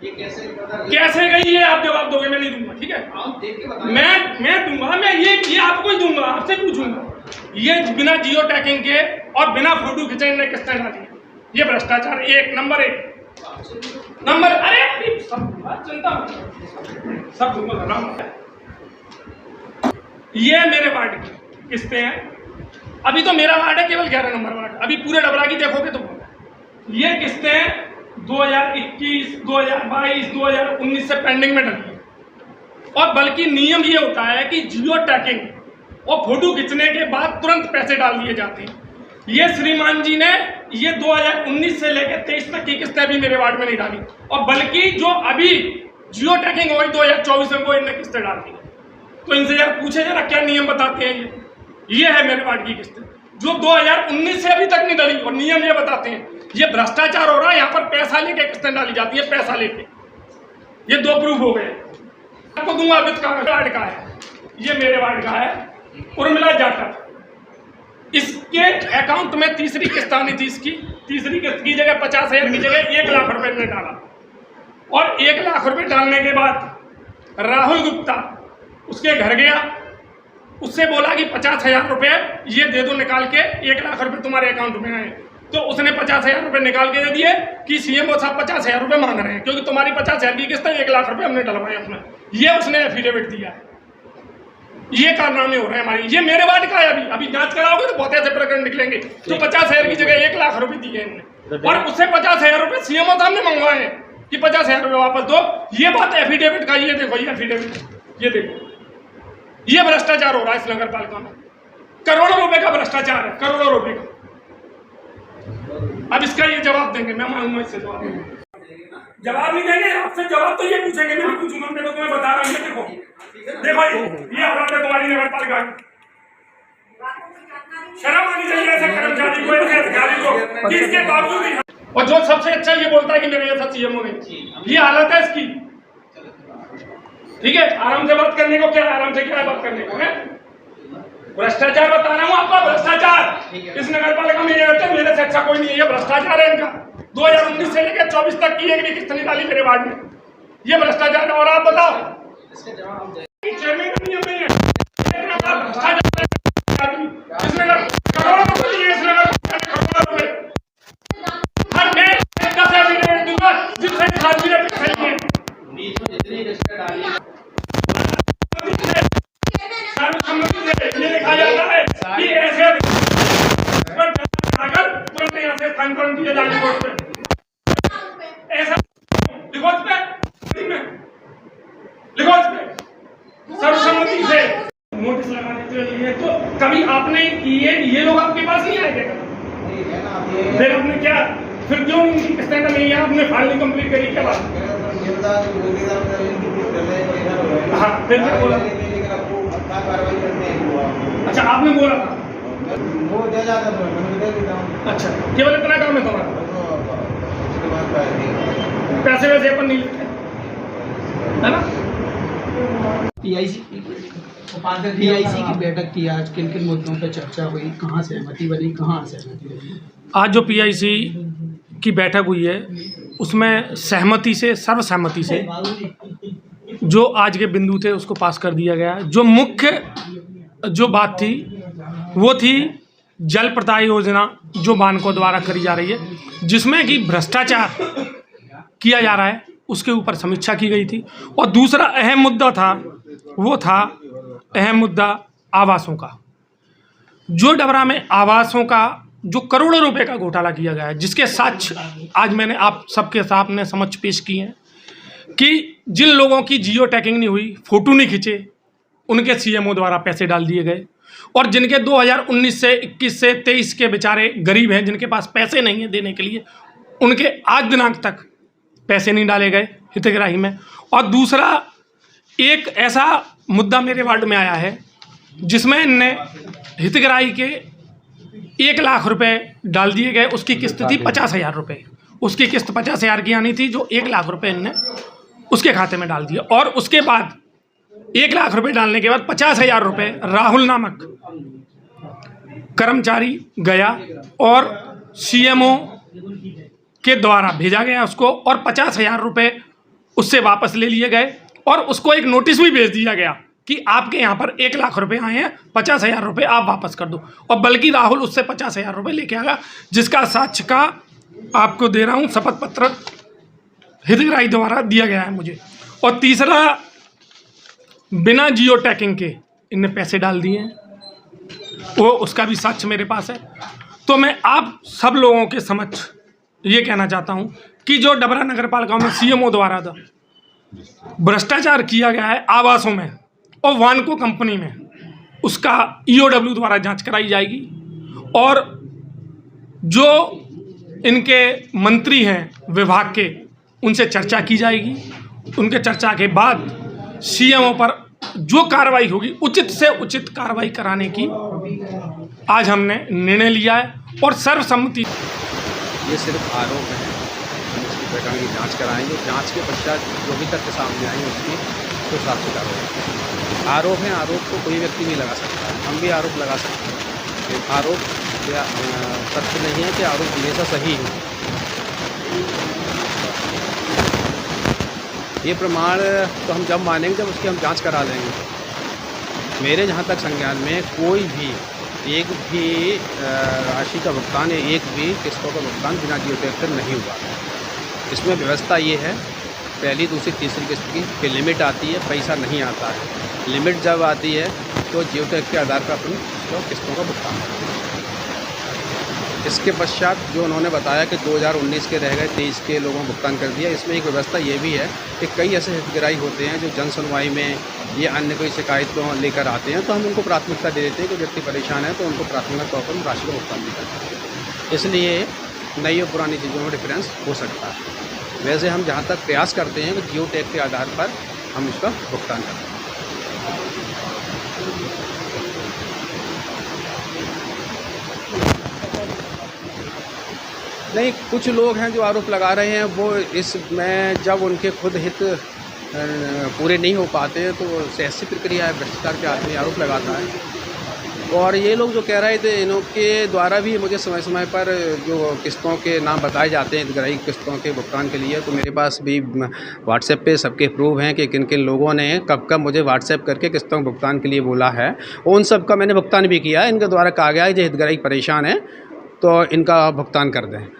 कैसे गई है आप जवाब दोगे, मैं नहीं दूंगा, ठीक है। मैं दूंगा, मैं ये आपको ही दूंगा, आपसे पूछूंगा। ये बिना जियो टैगिंग के और बिना फोटो खिंचाई ने किस तरह डाली, ये भ्रष्टाचार एक नंबर। अरे सब चिंता सब दूंगा। ये मेरे वार्ड की किस्तें हैं। अभी तो मेरा वार्ड है केवल 11 नंबर वार्ड, अभी पूरे डबरा की देखोगे तो ये किस्तें 2021, 2022, 2019 से पेंडिंग में डली है। और बल्कि नियम ये होता है कि जियो टैगिंग और फोटो खींचने के बाद तुरंत पैसे डाल दिए जाते हैं। ये श्रीमान जी ने ये 2019 से लेकर 23 तक की किस्तें भी मेरे वार्ड में नहीं डाली, और बल्कि जो अभी जियो टैगिंग हुई 2024 में वो इनने किस्तें डाल दी। तो इनसे यार पूछे जरा क्या नियम बताते हैं। ये है मेरे वार्ड की किस्तें जो 2019 से अभी तक नहीं डली, और नियम ये बताते हैं। ये भ्रष्टाचार हो रहा है, यहाँ पर पैसा लेके किस्तें डाली जाती है, पैसा लेके। ये 2 प्रूफ हो गए। आपको दूंगा वित्त का वार्ड का है, ये मेरे वार्ड का है, उर्मिला जाटव। इसके अकाउंट में तीसरी किस्त आनी थी, इसकी तीसरी किस्त की जगह 50,000 की जगह 1 लाख रुपए ने डाला। और 1 लाख रुपए डालने के बाद राहुल गुप्ता उसके घर गया, उससे बोला कि 50,000 रुपए ये दे दो निकाल के, 1 लाख रुपए तुम्हारे अकाउंट में आए। तो उसने 50,000 रुपए निकाल के दे दिए कि सीएमओ साहब 50,000 रुपए मांग रहे हैं, क्योंकि तुम्हारी 50,000 की किस्त है, 1 लाख रुपए हमने डलवाए उसमें। ये उसने एफिडेविट दिया है। ये कारनामे हो रहे हैं हमारी। ये मेरे वार्ड का है। अभी जांच कराओगे तो बहुत ऐसे प्रकरण निकलेंगे। तो 50,000 की जगह 1 लाख रुपए दिए हमने, और उससे 50,000 रुपए सीएमओ साहब ने मंगवाए हैं कि 50,000 रुपए वापस दो। ये बात एफिडेविट का, ये देखो ये एफिडेविट, ये देखो, ये भ्रष्टाचार हो रहा है इस नगर पालिका में। करोड़ों रुपए का भ्रष्टाचार है, करोड़ों रुपए का। अब इसका ये जवाब देंगे, मैं मांगूंगा इससे जवाब नहीं देंगे। आपसे जवाब तो ये पूछेंगे, मैं नहीं पूछूंगा। मैं तो तुम्हें बता रहा हूँ, देखो ये हालत है तुम्हारी नगर पालिका की। शर्म आनी चाहिए ऐसे कर्मचारी को, ऐसे अधिकारी को, कि इसके बावजूद भी। और जो सबसे अच्छा ये बोलता है कि मेरे जैसा सीएमओ नहीं, ये हालत है इसकी। ठीक है, आराम से बात करने को क्या है, आराम से क्या है बात करने को है। भ्रष्टाचार बता रहा हूँ आपका, भ्रष्टाचार इस नगर पालिका में ये होता है, मेरे से अच्छा कोई नहीं है। ये भ्रष्टाचार है इनका। 2019 से लेकर 24 तक की एक भी किस्त नहीं डाली मेरे वार्ड में, ये भ्रष्टाचार। और आप बताओ, चेयरमैन का नियम नहीं है, करोड़ों रुपए दिए इस नगर, करोड़ों रुपए हर मैं कैसे भी दूंगा जिससे खाली है पिछले ये लिखा जाता है कि ऐसे अगर तुरंत यहाँ से स्थानांतरण किए जाने को ऐसा लिखो सर्वसम्मति से नोटिस लगाने के लिए। तो कभी आपने ये लोग आपके पास नहीं आए थे, फिर आपने क्या, फिर क्यों इनकी किस्तें नहीं है, आपने फाइल नहीं कंप्लीट करी क्या बात? हाँ, फिर क्या बोला? अच्छा, आपने बोला था। अच्छा, केवल इतना काम है तुम्हारा, पैसे वैसे अपन नहीं लेते है ना। पीआईसी की बैठक की आज, किन किन मुद्दों पर चर्चा हुई, कहाँ सहमति बनी, कहाँ असहमति बनी? आज जो पीआईसी की बैठक हुई है उसमें सहमति से, सर्वसहमति से जो आज के बिंदु थे उसको पास कर दिया गया। जो मुख्य जो बात थी वो थी जल प्रदाय योजना जो बानकों द्वारा करी जा रही है, जिसमें कि भ्रष्टाचार किया जा रहा है, उसके ऊपर समीक्षा की गई थी। और दूसरा अहम मुद्दा था, वो था अहम मुद्दा आवासों का। जो डबरा में आवासों का जो करोड़ों रुपए का घोटाला किया गया है, जिसके साक्ष्य आज मैंने आप सबके सामने समक्ष पेश किए हैं कि जिन लोगों की जियो टैगिंग नहीं हुई, फोटो नहीं खींचे, उनके सीएमओ द्वारा पैसे डाल दिए गए। और जिनके 2019 से 21 से 23 के बेचारे गरीब हैं, जिनके पास पैसे नहीं हैं देने के लिए, उनके आज दिनांक तक पैसे नहीं डाले गए हितग्राही में। और दूसरा एक ऐसा मुद्दा मेरे वार्ड में आया है जिसमें इनने हितग्राही के 1 लाख रुपए डाल दिए गए। उसकी किस्त थी 50,000 रुपये, उसकी किस्त 50,000 की आनी थी, जो 1 लाख रुपए इनने उसके खाते में डाल दिया। और उसके बाद 1 लाख रुपए डालने के बाद 50,000 रुपये राहुल नामक कर्मचारी गया और सीएमओ के द्वारा भेजा गया उसको, और 50,000 रुपये उससे वापस ले लिए गए और उसको एक नोटिस भी भेज दिया गया कि आपके यहाँ पर 1 लाख रुपए आए हैं, 50,000 रुपये आप वापस कर दो। और बल्कि राहुल उससे 50,000 रुपये लेके आ गया, जिसका साक्ष्य का आपको दे रहा हूँ, शपथ पत्र हितग्राही द्वारा दिया गया है मुझे। और तीसरा, बिना जियो टैगिंग के इनने पैसे डाल दिए हैं, वो उसका भी साक्ष्य मेरे पास है। तो मैं आप सब लोगों के समक्ष ये कहना चाहता हूँ कि जो डबरा नगर पालिका में CMO द्वारा था भ्रष्टाचार किया गया है आवासों में और वानको कंपनी में, उसका EOW द्वारा जांच कराई जाएगी। और जो इनके मंत्री हैं विभाग के, उनसे चर्चा की जाएगी। उनके चर्चा के बाद CMO पर जो कार्रवाई होगी, उचित से उचित कार्रवाई कराने की आज हमने निर्णय लिया है। और सर्वसम्मति, ये सिर्फ आरोप है, हम इसकी प्रकरण की जांच कराएंगे। जांच के पश्चात जो भी तथ्य सामने आएंगे उसकी तो साक्ष्य कार्रवाई। आरोप है, आरोप को कोई व्यक्ति नहीं लगा सकता, हम भी आरोप लगा सकते हैं। लेकिन आरोप या तथ्य नहीं है कि आरोप हमेशा सही है। ये प्रमाण तो हम जब मानेंगे जब उसकी हम जांच करा लेंगे। मेरे जहाँ तक संज्ञान में कोई भी एक भी राशि का भुगतान या एक भी किस्तों का भुगतान बिना जियो टैग कर नहीं हुआ। इसमें व्यवस्था ये है, पहली, दूसरी, तीसरी किस्त की लिमिट आती है, पैसा नहीं आता है। लिमिट जब आती है तो जियो टैग के आधार पर अपन किस्तों का भुगतान करते हैं। इसके पश्चात जो उन्होंने बताया कि 2019 के रह गए, 23 के लोगों को भुगतान कर दिया, इसमें एक व्यवस्था ये भी है कि कई ऐसे हितग्राही होते हैं जो जन सुनवाई में या अन्य कोई शिकायत को लेकर आते हैं, तो हम उनको प्राथमिकता दे देते हैं कि व्यक्ति परेशान है तो उनको प्राथमिकता तौर पर राशि का भुगतान भी करते हैं। इसलिए नई और पुरानी चीज़ों में डिफरेंस हो सकता है। वैसे हम जहाँ तक प्रयास करते हैं कि जियो टैग के आधार पर हम इसका भुगतान करते हैं। नहीं, कुछ लोग हैं जो आरोप लगा रहे हैं, वो इसमें जब उनके खुद हित पूरे नहीं हो पाते हैं तो ऐसी प्रक्रिया है, भ्रष्टाचार के आदमी आरोप लगाता है। और ये लोग जो कह रहे थे, इनके द्वारा भी मुझे समय समय पर जो किस्तों के नाम बताए जाते हैं हितग्राही किस्तों के भुगतान के लिए, तो मेरे पास भी व्हाट्सएप पे सबके प्रूफ हैं कि किन किन लोगों ने कब कब मुझे व्हाट्सएप करके किस्तों के भुगतान के लिए बोला है। उन सब का मैंने भुगतान भी किया है। इनके द्वारा कहा गया है जो हितग्राही परेशान है तो इनका भुगतान कर दें।